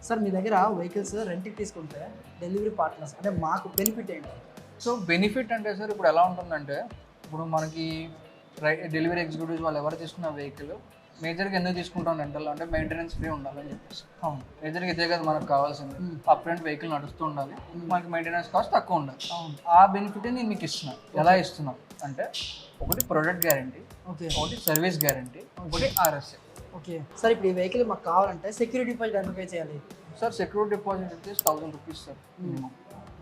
Sir మీ దగ్గర vehicles రెంట్కి తీసుకుంటే డెలివరీ పార్ట్నర్స్ అంటే మాకు బెనిఫిట్ ఏంటి? సో బెనిఫిట్ అంటే సార్ ఇప్పుడు ఎలా ఉంటుందంటే, ఇప్పుడు మనకి డెలివరీ ఎగ్జిక్యూటివ్స్ వాళ్ళు ఎవరు తీసుకున్న వెహికల్ మేజర్గా ఎందుకు తీసుకుంటాం రెంటల్లో అంటే మెయింటెనెన్స్ ఫ్రీ ఉండాలని చెప్పేసి. అవును. మేజర్గా ఇదే కదా మనకు కావాల్సింది. అప్ ఫ్రంట్ వెహికల్ నడుస్తూ ఉండాలి, మనకి మెయింటెనెన్స్ కాస్ట్ తక్కువ ఉండాలి. అవును. ఆ బెనిఫిట్ నేను మీకు ఇస్తున్నాను. ఎలా ఇస్తున్నాను అంటే, ఒకటి ప్రొడక్ట్ గ్యారంటీ, ఓకే, ఒకటి సర్వీస్ గ్యారంటీ, ఒకటి ఆర్ఎస్ఏ. ఓకే. సార్ ఇప్పుడు ఈ వెహికల్ మాకు కావాలంటే సెక్యూరిటీ డిపాజిట్ ఎంత పే చేయాలి? సార్ సెక్యూరిటీ డిపాజిట్ వచ్చేసి 1000 రూపీస్ సార్.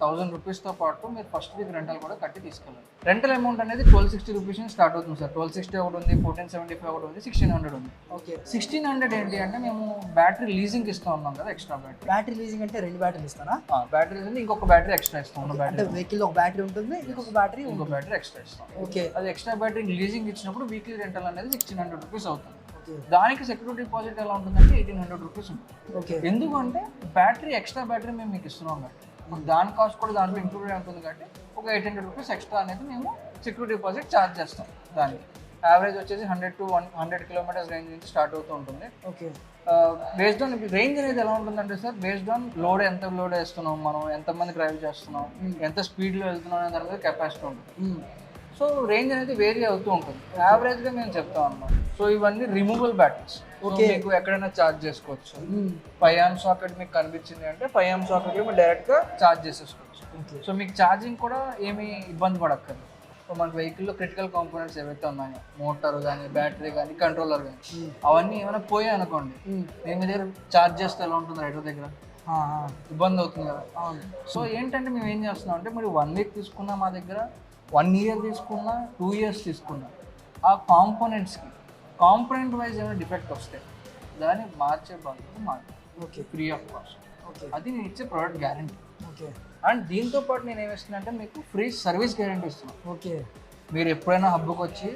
1000 రూపీస్తో పాటు మీరు ఫస్ట్ వీక్ రెంటల్ కూడా కట్టి తీసుకెళ్ళాలి. రెంటల్ అమౌంట్ అనేది 1260 రూపీస్ నుంచి స్టార్ట్ అవుతుంది సార్. 1260 ఒకటి ఉంది, 1475 ఒకటి ఉంది, 1600 ఉంది. ఓకే. 1600 ఏంటి అంటే మేము బ్యాటరీ లీజింగ్ ఇస్తూ ఉన్నాం కదా, ఎక్స్ట్రా బ్యాటరీ. బ్యాటరీ లీజింగ్ అంటే 2 బ్యాటరీలు ఇస్తారా? బ్యాటరీ ఉంది, ఇంకొక బ్యాటరీ ఎక్స్ట్రా ఇస్తాం. అంటే బ్యాటరీ వెహికల్ ఒక బ్యాటరీ ఉంటుంది, ఇంకొక బ్యాటరీ ఎక్స్ట్రా ఇస్తాం. ఓకే. అది ఎక్స్ట్రా బ్యాటరీ లీజింగ్ ఇచ్చినప్పుడు వీక్లీ రెంటల్ అనేది 1600 రూపీస్ అవుతుంది. ఓకే. దానికి సెక్యూరిటీ డిపాజిట్ ఎలా ఉంటుందంటే 1800 రూపీస్ ఉంటుంది. ఓకే. ఎందుకంటే బ్యాటరీ ఎక్స్ట్రా బ్యాటరీ మేము మీకు ఇస్తున్నాం కాబట్టి దాని కాస్ట్ కూడా దాంట్లో ఇంక్లూడ్ ఉంటుంది కాబట్టి ఒక 800 రూపీస్ ఎక్స్ట్రా అనేది మేము సెక్యూరిటీ డిపాజిట్ ఛార్జ్ చేస్తాం. దానికి యావరేజ్ వచ్చేసి 100 to 100 కిలోమీటర్స్ రేంజ్ నుంచి స్టార్ట్ అవుతూ ఉంటుంది. ఓకే. బేస్డ్ ఆన్ రేంజ్ అనేది ఎలా ఉంటుందంటే సార్, బేస్డ్ ఆన్ లోడ్ ఎంత లోడ్ వేస్తున్నాం, మనం ఎంతమంది డ్రైవ్ చేస్తున్నాం, ఎంత స్పీడ్లో వెళ్తున్నాం అనే దాని మీద కెపాసిటీ ఉంటుంది. సో రేంజ్ అనేది వేరీ అవుతూ ఉంటుంది. యావరేజ్గా మేము చెప్తాం అన్నమాట. సో ఇవన్నీ రిమూవబుల్ బ్యాటరీస్. ఓకే. మీకు ఎక్కడైనా ఛార్జ్ చేసుకోవచ్చు. 5 amp సాకెట్ మీకు కనిపించింది అంటే 5 amp సాకెట్లో మీరు డైరెక్ట్గా ఛార్జ్ చేసేసుకోవచ్చు. సో మీకు ఛార్జింగ్ కూడా ఏమీ ఇబ్బంది పడక్కర్లేదు. సో మనకి వెహికల్లో క్రిటికల్ కాంపోనెంట్స్ ఏవైతే ఉన్నాయో, మోటార్ కానీ, బ్యాటరీ కానీ, కంట్రోలర్ కానీ, అవన్నీ ఏమైనా పోయాయి అనుకోండి, నేను మీ దగ్గర ఛార్జ్ చేస్తే ఎలా ఉంటుంది రైటర్ దగ్గర ఇబ్బంది అవుతుంది కదా. సో ఏంటంటే మేము ఏం చేస్తున్నాం అంటే, మీరు 1 week తీసుకున్నా మా దగ్గర, 1 year తీసుకున్నా, 2 years తీసుకున్నా, ఆ కాంపోనెంట్ వైజ్ ఏమైనా డిఫెక్ట్ వస్తే దాన్ని మార్చే బాధ్యత మాది. Okay. Free of cost. Okay. అది నేను ఇచ్చే ప్రోడక్ట్ గ్యారంటీ. ఓకే. అండ్ దీంతో పాటు నేను ఏమిస్తున్నా అంటే మీకు ఫ్రీ సర్వీస్ గ్యారంటీ ఇస్తున్నాను. ఓకే. మీరు ఎప్పుడైనా హబ్కి వచ్చి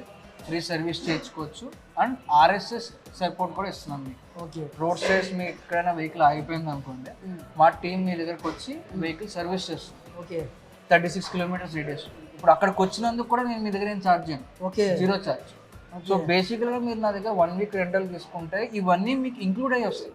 ఫ్రీ సర్వీస్ చేయించుకోవచ్చు. అండ్ ఆర్ఎస్ఎస్ సపోర్ట్ కూడా ఇస్తున్నాం మీకు. ఓకే. రోడ్ సైడ్స్ మీకు ఎక్కడైనా వెహికల్ ఆగిపోయింది అనుకోండి, మా టీం మీ దగ్గరకు వచ్చి వెహికల్ సర్వీస్ చేస్తుంది. ఓకే. 36 kilometers radius. ఇప్పుడు అక్కడికి వచ్చినందుకు కూడా నేను మీ దగ్గర ఏం ఛార్జ్ చేయను. ఓకే. 0 ఛార్జ్. సో బేసిక్గా మీరు నా దగ్గర 1 week రెంటల్ తీసుకుంటే ఇవన్నీ మీకు ఇంక్లూడ్ అయ్యి వస్తాయి.